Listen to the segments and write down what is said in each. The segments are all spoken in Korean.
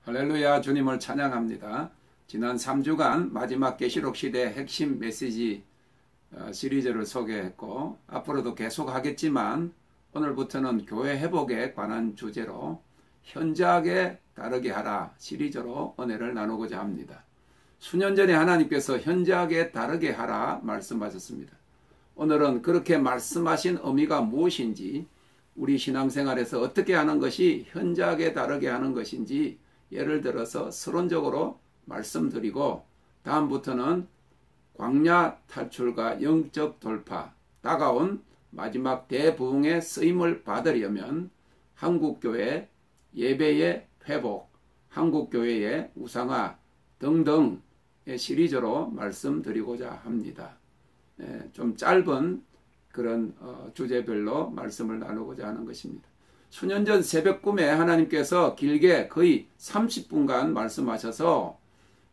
할렐루야, 주님을 찬양합니다. 지난 3주간 마지막 계시록 시대 핵심 메시지 시리즈를 소개했고 앞으로도 계속 하겠지만 오늘부터는 교회 회복에 관한 주제로 현저하게 다르게 하라 시리즈로 은혜를 나누고자 합니다. 수년 전에 하나님께서 현저하게 다르게 하라 말씀하셨습니다. 오늘은 그렇게 말씀하신 의미가 무엇인지, 우리 신앙생활에서 어떻게 하는 것이 현저하게 다르게 하는 것인지 예를 들어서 서론적으로 말씀드리고, 다음부터는 광야 탈출과 영적 돌파, 다가온 마지막 대부흥의 쓰임을 받으려면 한국교회 예배의 회복, 한국교회의 우상화 등등의 시리즈로 말씀드리고자 합니다. 좀 짧은 그런 주제별로 말씀을 나누고자 하는 것입니다. 수년 전 새벽 꿈에 하나님께서 길게 거의 30분간 말씀하셔서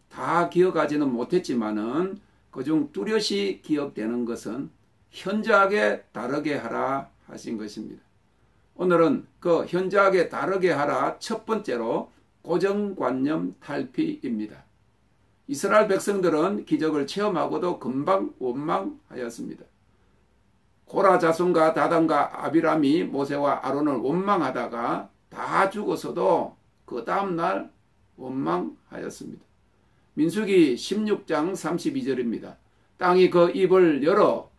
다 기억하지는 못했지만은 그중 뚜렷이 기억되는 것은 현저하게 다르게 하라 하신 것입니다. 오늘은 그 현저하게 다르게 하라 첫 번째로 고정관념 탈피입니다. 이스라엘 백성들은 기적을 체험하고도 금방 원망하였습니다. 고라 자손과 다단과 아비람이 모세와 아론을 원망하다가 다 죽어서도 그 다음날 원망하였습니다. 민수기 16장 32절입니다. 땅이 그 입을 열어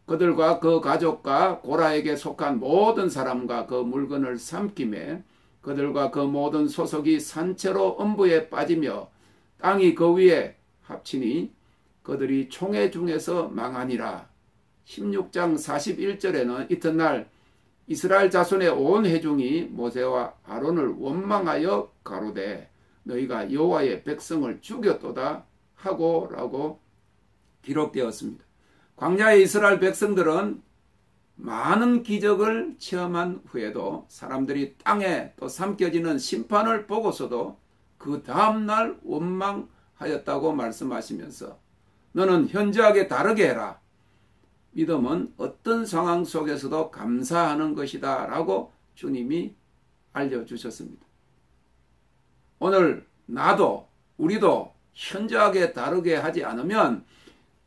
그들과 그 가족과 고라에게 속한 모든 사람과 그 물건을 삼키매 그들과 그 모든 소속이 산채로 음부에 빠지며 땅이 그 위에 합치니 그들이 총회 중에서 망하니라. 16장 41절에는 이튿날 이스라엘 자손의 온 회중이 모세와 아론을 원망하여 가로되 너희가 여호와의 백성을 죽였도다 하고 라고 기록되었습니다. 광야의 이스라엘 백성들은 많은 기적을 체험한 후에도 사람들이 땅에 또 삼켜지는 심판을 보고서도 그 다음날 원망하였다고 말씀하시면서 너는 현저하게 다르게 해라. 믿음은 어떤 상황 속에서도 감사하는 것이다 라고 주님이 알려주셨습니다. 오늘 나도 우리도 현저하게 다르게 하지 않으면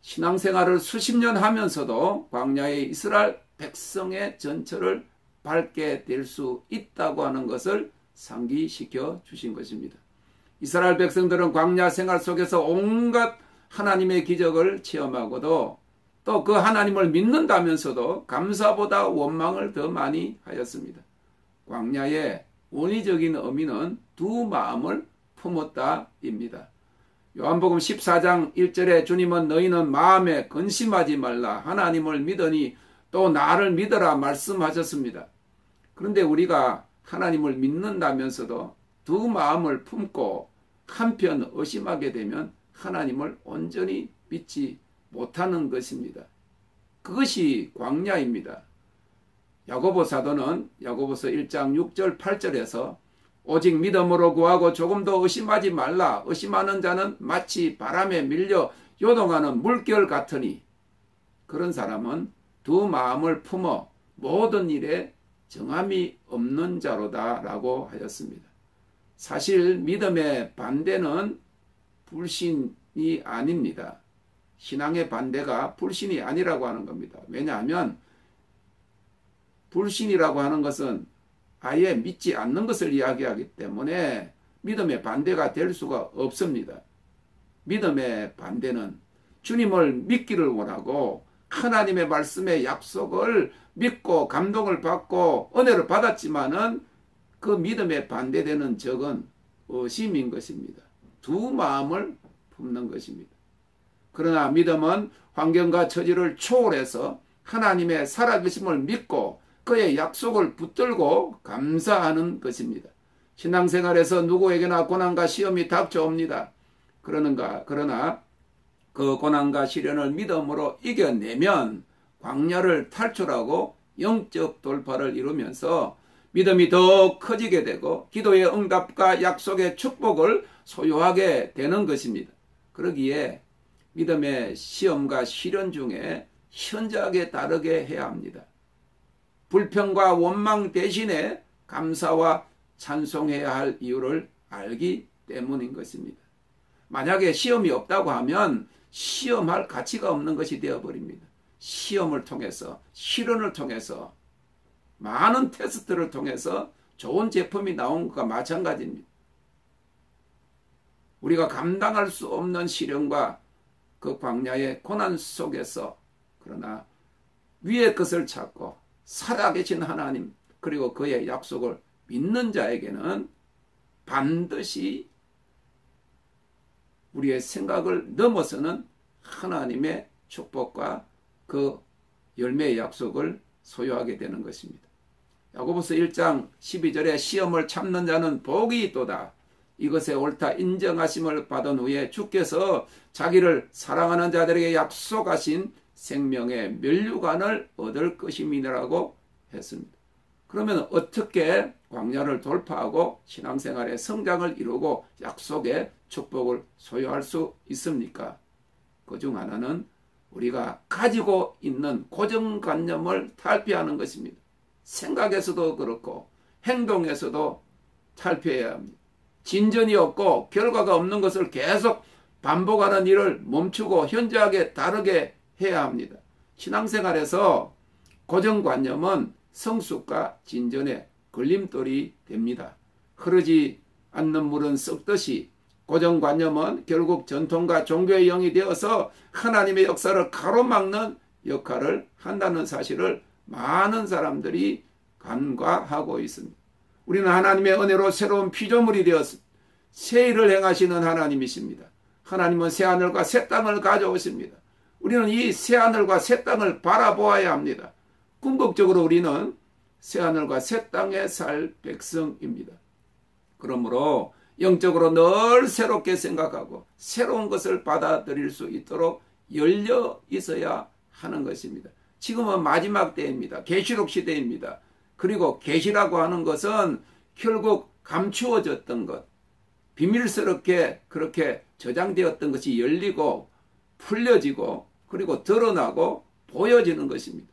신앙생활을 수십 년 하면서도 광야의 이스라엘 백성의 전철을 밟게 될 수 있다고 하는 것을 상기시켜 주신 것입니다. 이스라엘 백성들은 광야 생활 속에서 온갖 하나님의 기적을 체험하고도 또 그 하나님을 믿는다면서도 감사보다 원망을 더 많이 하였습니다. 광야의 원리적인 의미는 두 마음을 품었다입니다. 요한복음 14장 1절에 주님은 너희는 마음에 근심하지 말라 하나님을 믿으니 또 나를 믿어라 말씀하셨습니다. 그런데 우리가 하나님을 믿는다면서도 두 마음을 품고 한편 의심하게 되면 하나님을 온전히 믿지 못하는 것입니다. 그것이 광야입니다. 야고보 사도는 야고보서 1장 6절 8절에서 오직 믿음으로 구하고 조금도 의심하지 말라. 의심하는 자는 마치 바람에 밀려 요동하는 물결 같으니 그런 사람은 두 마음을 품어 모든 일에 정함이 없는 자로다 라고 하였습니다. 사실 믿음의 반대는 불신이 아닙니다. 신앙의 반대가 불신이 아니라고 하는 겁니다. 왜냐하면 불신이라고 하는 것은 아예 믿지 않는 것을 이야기하기 때문에 믿음의 반대가 될 수가 없습니다. 믿음의 반대는 주님을 믿기를 원하고 하나님의 말씀의 약속을 믿고 감동을 받고 은혜를 받았지만은 그 믿음에 반대되는 적은 의심인 것입니다. 두 마음을 품는 것입니다. 그러나 믿음은 환경과 처지를 초월해서 하나님의 살아계심을 믿고 그의 약속을 붙들고 감사하는 것입니다. 신앙생활에서 누구에게나 고난과 시험이 닥쳐옵니다. 그러나 그 고난과 시련을 믿음으로 이겨내면 광야를 탈출하고 영적 돌파를 이루면서 믿음이 더 커지게 되고 기도의 응답과 약속의 축복을 소유하게 되는 것입니다. 그러기에 믿음의 시험과 시련 중에 현저하게 다르게 해야 합니다. 불평과 원망 대신에 감사와 찬송해야 할 이유를 알기 때문인 것입니다. 만약에 시험이 없다고 하면 시험할 가치가 없는 것이 되어버립니다. 시험을 통해서, 실험을 통해서, 많은 테스트를 통해서 좋은 제품이 나온 것과 마찬가지입니다. 우리가 감당할 수 없는 시련과 그 광야의 고난 속에서 그러나 위의 것을 찾고 살아계신 하나님 그리고 그의 약속을 믿는 자에게는 반드시 우리의 생각을 넘어서는 하나님의 축복과 그 열매의 약속을 소유하게 되는 것입니다. 야고보서 1장 12절에 시험을 참는 자는 복이 있도다. 이것에 옳다 인정하심을 받은 후에 주께서 자기를 사랑하는 자들에게 약속하신 생명의 면류관을 얻을 것임이라고 했습니다. 그러면 어떻게 광야를 돌파하고 신앙생활의 성장을 이루고 약속의 축복을 소유할 수 있습니까? 그중 하나는 우리가 가지고 있는 고정관념을 탈피하는 것입니다. 생각에서도 그렇고 행동에서도 탈피해야 합니다. 진전이 없고 결과가 없는 것을 계속 반복하는 일을 멈추고 현저하게 다르게 해야 합니다. 신앙생활에서 고정관념은 성숙과 진전의 걸림돌이 됩니다. 흐르지 않는 물은 썩듯이 고정관념은 결국 전통과 종교의 영이 되어서 하나님의 역사를 가로막는 역할을 한다는 사실을 많은 사람들이 간과하고 있습니다. 우리는 하나님의 은혜로 새로운 피조물이 되었습니다. 새 일을 행하시는 하나님이십니다. 하나님은 새하늘과 새 땅을 가져오십니다. 우리는 이 새하늘과 새 땅을 바라보아야 합니다. 궁극적으로 우리는 새하늘과 새 땅에 살 백성입니다. 그러므로 영적으로 늘 새롭게 생각하고 새로운 것을 받아들일 수 있도록 열려 있어야 하는 것입니다. 지금은 마지막 때입니다. 계시록 시대입니다. 그리고 계시라고 하는 것은 결국 감추어졌던 것, 비밀스럽게 그렇게 저장되었던 것이 열리고 풀려지고 그리고 드러나고 보여지는 것입니다.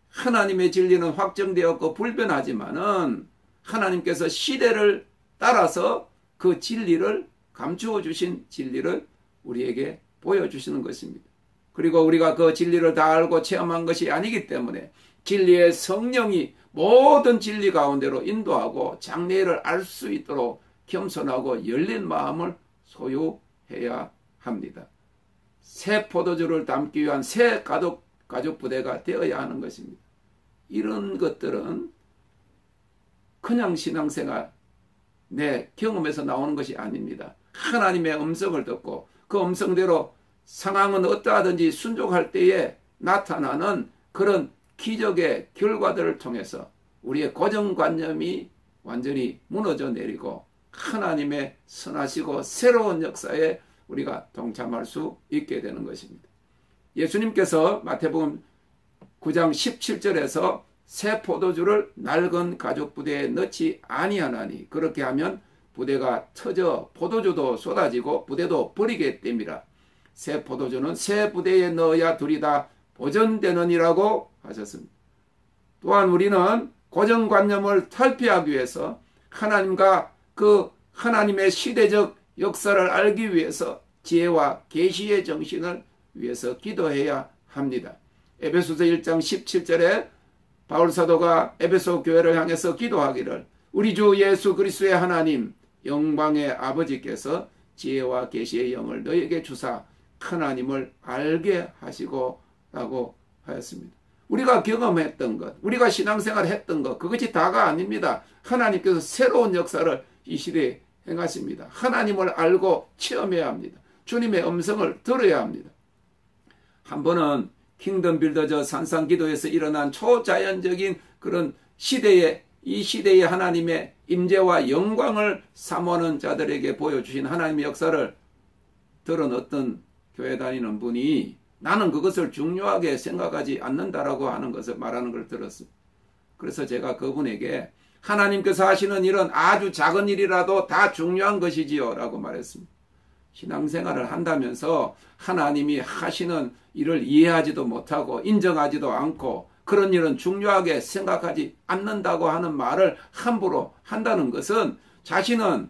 하나님의 진리는 확정되었고 불변하지만은 하나님께서 시대를 따라서 그 진리를 감추어 주신 진리를 우리에게 보여주시는 것입니다. 그리고 우리가 그 진리를 다 알고 체험한 것이 아니기 때문에 진리의 성령이 모든 진리 가운데로 인도하고 장래를 알 수 있도록 겸손하고 열린 마음을 소유해야 합니다. 새 포도주를 담기 위한 새 가족 부대가 되어야 하는 것입니다. 이런 것들은 그냥 신앙생활 내 경험에서 나오는 것이 아닙니다. 하나님의 음성을 듣고 그 음성대로 상황은 어떠하든지 순종할 때에 나타나는 그런 기적의 결과들을 통해서 우리의 고정관념이 완전히 무너져 내리고 하나님의 선하시고 새로운 역사에 우리가 동참할 수 있게 되는 것입니다. 예수님께서 마태복음 9장 17절에서 새 포도주를 낡은 가죽 부대에 넣지 아니하나니 그렇게 하면 부대가 터져 포도주도 쏟아지고 부대도 버리게 됩니다. 새 포도주는 새 부대에 넣어야 둘이 다 보존되느니라고 하셨습니다. 또한 우리는 고정관념을 탈피하기 위해서 하나님과 그 하나님의 시대적 역사를 알기 위해서 지혜와 계시의 정신을 위해서 기도해야 합니다. 에베소서 1장 17절에 바울 사도가 에베소 교회를 향해서 기도하기를 우리 주 예수 그리스도의 하나님 영광의 아버지께서 지혜와 계시의 영을 너에게 주사 하나님을 알게 하시고 라고 하였습니다. 우리가 경험했던 것, 우리가 신앙생활을 했던 것 그것이 다가 아닙니다. 하나님께서 새로운 역사를 이 시대에 행하십니다. 하나님을 알고 체험해야 합니다. 주님의 음성을 들어야 합니다. 한 번은 킹덤 빌더저 산상기도에서 일어난 초자연적인 그런 시대에 이 시대의 하나님의 임재와 영광을 사모하는 자들에게 보여주신 하나님의 역사를 들은 어떤 교회 다니는 분이 나는 그것을 중요하게 생각하지 않는다라고 하는 것을 말하는 걸 들었습니다. 그래서 제가 그분에게 하나님께서 하시는 일은 아주 작은 일이라도 다 중요한 것이지요 라고 말했습니다. 신앙생활을 한다면서 하나님이 하시는 일을 이해하지도 못하고 인정하지도 않고 그런 일은 중요하게 생각하지 않는다고 하는 말을 함부로 한다는 것은 자신은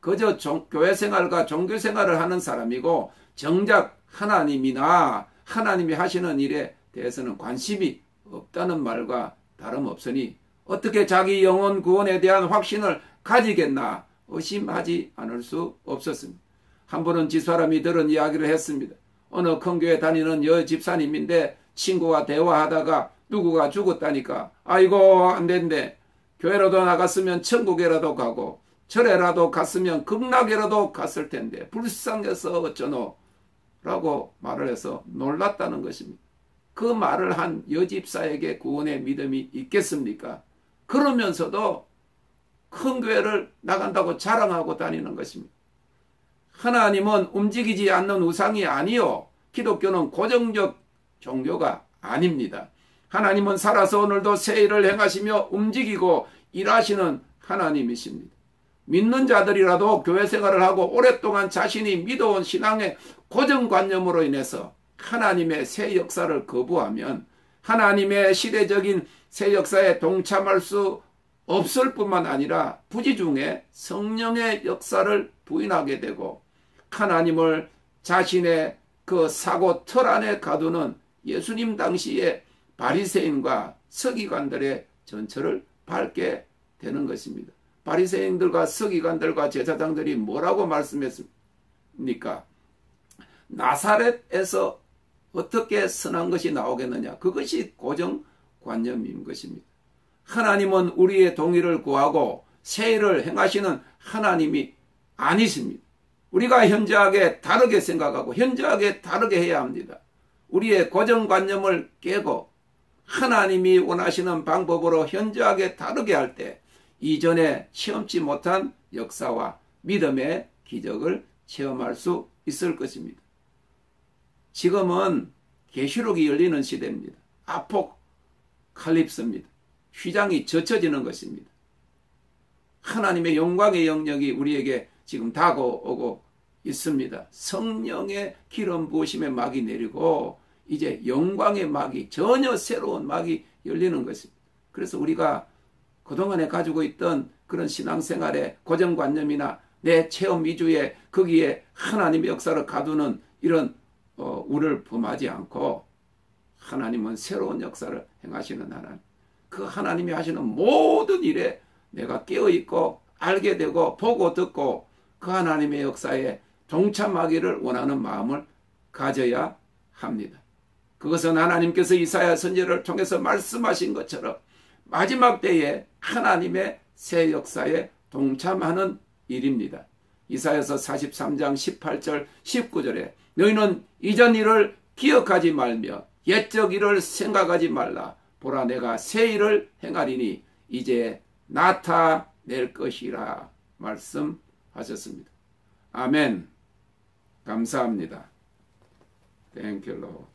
그저 교회 생활과 종교 생활을 하는 사람이고 정작 하나님이나 하나님이 하시는 일에 대해서는 관심이 없다는 말과 다름없으니 어떻게 자기 영혼 구원에 대한 확신을 가지겠나 의심하지 않을 수 없었습니다. 한 번은 집사람이 들은 이야기를 했습니다. 어느 큰 교회 다니는 여 집사님인데 친구와 대화하다가 누구가 죽었다니까 아이고 안 된대. 교회라도 나갔으면 천국에라도 가고 절에라도 갔으면 극락에라도 갔을 텐데 불쌍해서 어쩌노 라고 말을 해서 놀랐다는 것입니다. 그 말을 한 여집사에게 구원의 믿음이 있겠습니까? 그러면서도 큰 교회를 나간다고 자랑하고 다니는 것입니다. 하나님은 움직이지 않는 우상이 아니요. 기독교는 고정적 종교가 아닙니다. 하나님은 살아서 오늘도 새 일을 행하시며 움직이고 일하시는 하나님이십니다. 믿는 자들이라도 교회 생활을 하고 오랫동안 자신이 믿어온 신앙의 고정관념으로 인해서 하나님의 새 역사를 거부하면 하나님의 시대적인 새 역사에 동참할 수 없을 뿐만 아니라 부지중에 성령의 역사를 부인하게 되고 하나님을 자신의 그 사고 틀 안에 가두는 예수님 당시의 바리새인과 서기관들의 전철을 밟게 되는 것입니다. 바리새인들과 서기관들과 제사장들이 뭐라고 말씀했습니까? 나사렛에서 어떻게 선한 것이 나오겠느냐? 그것이 고정관념인 것입니다. 하나님은 우리의 동의를 구하고 새 일을 행하시는 하나님이 아니십니다. 우리가 현저하게 다르게 생각하고 현저하게 다르게 해야 합니다. 우리의 고정관념을 깨고 하나님이 원하시는 방법으로 현저하게 다르게 할 때 이전에 체험치 못한 역사와 믿음의 기적을 체험할 수 있을 것입니다. 지금은 계시록이 열리는 시대입니다. 아포칼립스입니다. 휘장이 젖혀지는 것입니다. 하나님의 영광의 영역이 우리에게 지금 다가오고 있습니다. 성령의 기름 부으심의 막이 내리고 이제 영광의 막이 전혀 새로운 막이 열리는 것입니다. 그래서 우리가 그동안에 가지고 있던 그런 신앙생활의 고정관념이나 내 체험 위주의 거기에 하나님의 역사를 가두는 이런 우를 범하지 않고 하나님은 새로운 역사를 행하시는 하나님. 그 하나님이 하시는 모든 일에 내가 깨어있고 알게 되고 보고 듣고 그 하나님의 역사에 동참하기를 원하는 마음을 가져야 합니다. 그것은 하나님께서 이사야 선지자를 통해서 말씀하신 것처럼 마지막 때에 하나님의 새 역사에 동참하는 일입니다. 이사야서 43장 18절 19절에 너희는 이전 일을 기억하지 말며 옛적 일을 생각하지 말라. 보라 내가 새 일을 행하리니 이제 나타낼 것이라 말씀하셨습니다. 아멘. 감사합니다. Thank you, Lord.